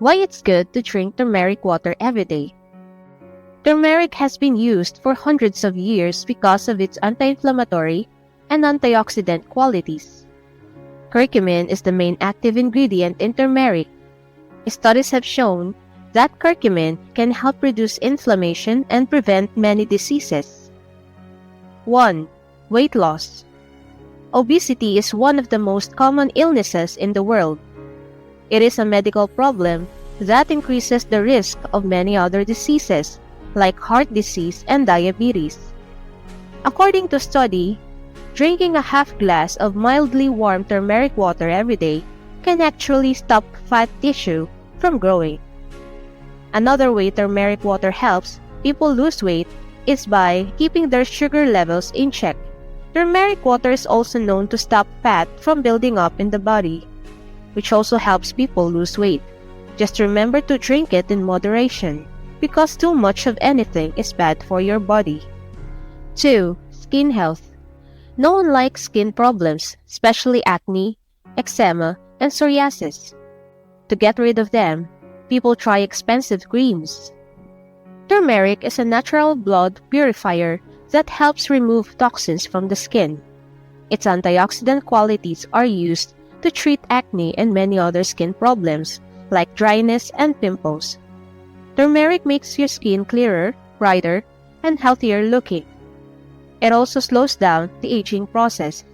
Why it's good to drink turmeric water every day. Turmeric has been used for hundreds of years because of its anti-inflammatory and antioxidant qualities. Curcumin is the main active ingredient in turmeric. Studies have shown that curcumin can help reduce inflammation and prevent many diseases. 1. Weight loss. Obesity is one of the most common illnesses in the world. It is a medical problem that increases the risk of many other diseases like heart disease and diabetes. According to study, drinking a half glass of mildly warm turmeric water every day can actually stop fat tissue from growing. Another way turmeric water helps people lose weight is by keeping their sugar levels in check. Turmeric water is also known to stop fat from building up in the body, which also helps people lose weight. Just remember to drink it in moderation, because too much of anything is bad for your body. 2. Skin health. No one likes skin problems, especially acne, eczema, and psoriasis. To get rid of them, people try expensive creams. Turmeric is a natural blood purifier that helps remove toxins from the skin. Its antioxidant qualities are used to treat acne and many other skin problems like dryness and pimples. Turmeric makes your skin clearer, brighter, and healthier looking. It also slows down the aging process,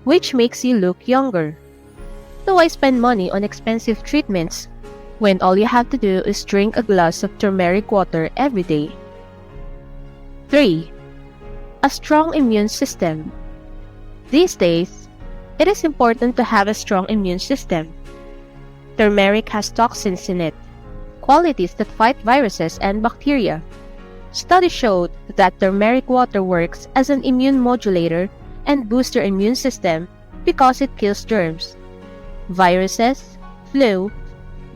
which makes you look younger. So why spend money on expensive treatments when all you have to do is drink a glass of turmeric water every day? 3. A strong immune system. These days, it is important to have a strong immune system. Turmeric has toxins in it, qualities that fight viruses and bacteria. Studies showed that turmeric water works as an immune modulator and boosts your immune system because it kills germs. Viruses, flu,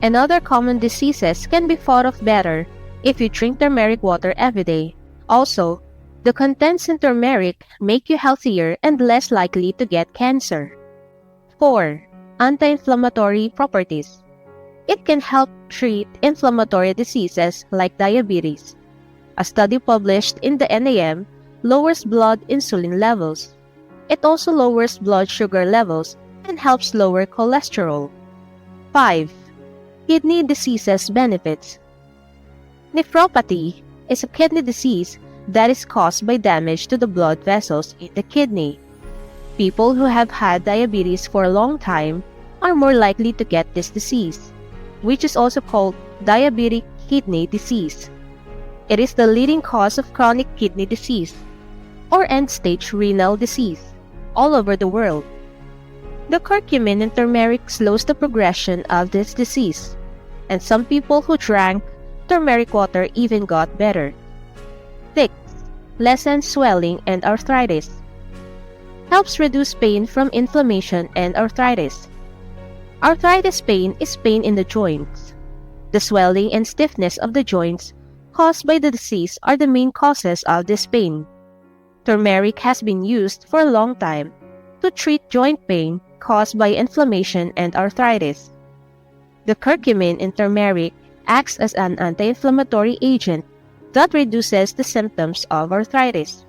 and other common diseases can be fought off better if you drink turmeric water every day. Also, the contents in turmeric make you healthier and less likely to get cancer. 4. Anti-inflammatory properties. It can help treat inflammatory diseases like diabetes. A study published in the NAM lowers blood insulin levels. It also lowers blood sugar levels and helps lower cholesterol. 5. Kidney diseases benefits. Nephropathy is a kidney disease that is caused by damage to the blood vessels in the kidney. People who have had diabetes for a long time are more likely to get this disease, which is also called diabetic kidney disease. It is the leading cause of chronic kidney disease, or end-stage renal disease, all over the world. The curcumin in turmeric slows the progression of this disease, and some people who drank turmeric water even got better. 6. Lessen swelling and arthritis. Helps reduce pain from inflammation and arthritis. Arthritis pain is pain in the joints. The swelling and stiffness of the joints caused by the disease are the main causes of this pain. Turmeric has been used for a long time to treat joint pain caused by inflammation and arthritis. The curcumin in turmeric acts as an anti-inflammatory agent that reduces the symptoms of arthritis.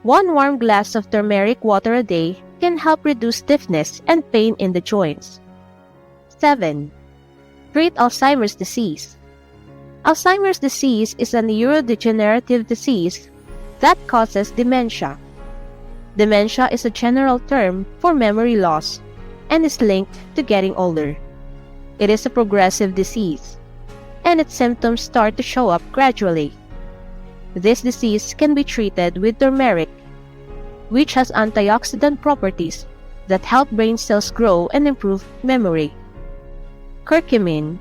1 warm glass of turmeric water a day can help reduce stiffness and pain in the joints. 7. Treat Alzheimer's disease. Alzheimer's disease is a neurodegenerative disease that causes dementia. Dementia is a general term for memory loss and is linked to getting older. It is a progressive disease, and its symptoms start to show up gradually. This disease can be treated with turmeric, which has antioxidant properties that help brain cells grow and improve memory. Curcumin,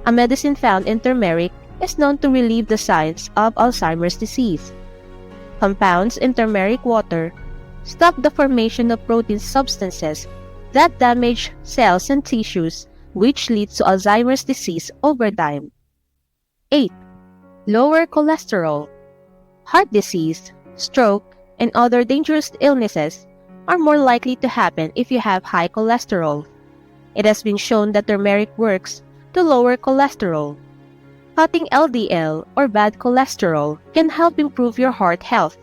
a medicine found in turmeric, is known to relieve the signs of Alzheimer's disease. Compounds in turmeric water stop the formation of protein substances that damage cells and tissues, which leads to Alzheimer's disease over time. 8. Lower cholesterol. Heart disease, stroke, and other dangerous illnesses are more likely to happen if you have high cholesterol. It has been shown that turmeric works to lower cholesterol. Cutting LDL or bad cholesterol can help improve your heart health.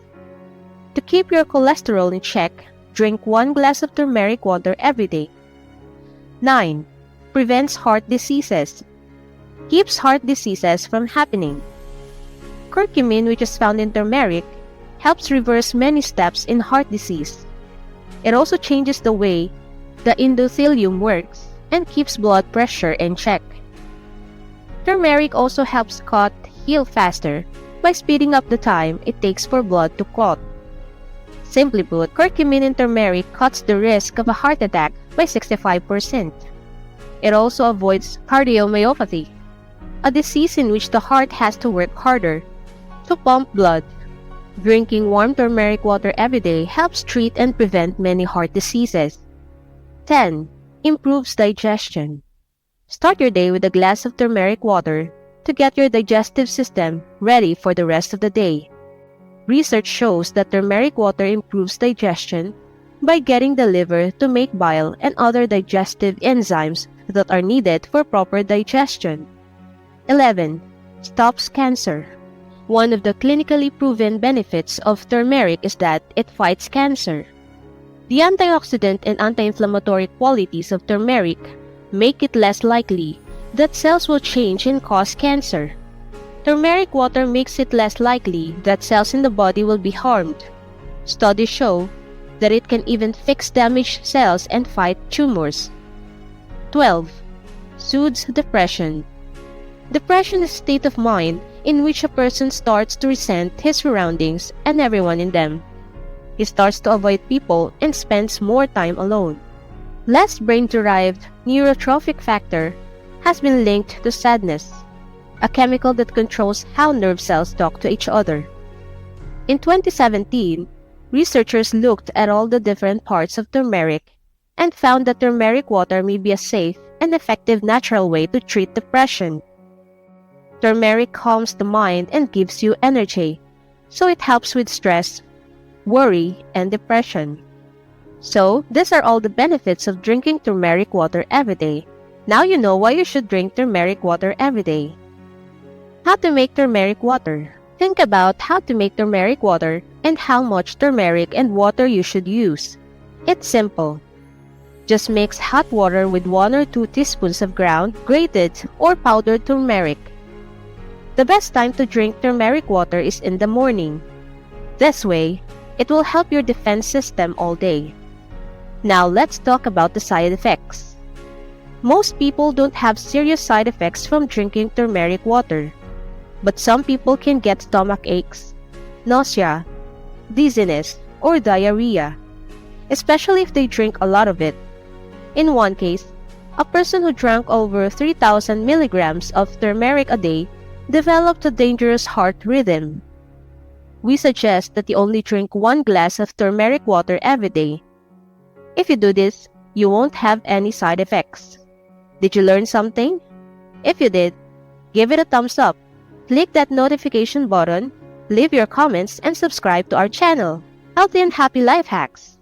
To keep your cholesterol in check, drink 1 glass of turmeric water every day. 9. Prevents heart diseases. Keeps heart diseases from happening. Curcumin, which is found in turmeric, helps reverse many steps in heart disease. It also changes the way the endothelium works and keeps blood pressure in check. Turmeric also helps clot heal faster by speeding up the time it takes for blood to clot. Simply put, curcumin in turmeric cuts the risk of a heart attack by 65%. It also avoids cardiomyopathy, a disease in which the heart has to work harder to pump blood. Drinking warm turmeric water every day helps treat and prevent many heart diseases. 10. Improves digestion. Start your day with a glass of turmeric water to get your digestive system ready for the rest of the day. Research shows that turmeric water improves digestion by getting the liver to make bile and other digestive enzymes that are needed for proper digestion. 11. Stops cancer. One of the clinically proven benefits of turmeric is that it fights cancer. The antioxidant and anti-inflammatory qualities of turmeric make it less likely that cells will change and cause cancer. Turmeric water makes it less likely that cells in the body will be harmed. Studies show that it can even fix damaged cells and fight tumors. 12. Soothes depression. Depression is a state of mind in which a person starts to resent his surroundings and everyone in them. He starts to avoid people and spends more time alone. Less brain-derived neurotrophic factor has been linked to sadness, a chemical that controls how nerve cells talk to each other. In 2017, researchers looked at all the different parts of turmeric and found that turmeric water may be a safe and effective natural way to treat depression. Turmeric calms the mind and gives you energy, so it helps with stress, worry, and depression. So, these are all the benefits of drinking turmeric water every day. Now you know why you should drink turmeric water every day. How to make turmeric water. Think about how to make turmeric water and how much turmeric and water you should use. It's simple. Just mix hot water with 1 or 2 teaspoons of ground, grated, or powdered turmeric. The best time to drink turmeric water is in the morning. This way, it will help your defense system all day. Now let's talk about the side effects. Most people don't have serious side effects from drinking turmeric water, but some people can get stomach aches, nausea, dizziness, or diarrhea, especially if they drink a lot of it. In one case, a person who drank over 3,000 milligrams of turmeric a day developed a dangerous heart rhythm. We suggest that you only drink 1 glass of turmeric water every day. If you do this, you won't have any side effects. Did you learn something? If you did, give it a thumbs up, click that notification button, leave your comments, and subscribe to our channel. Healthy and happy life hacks!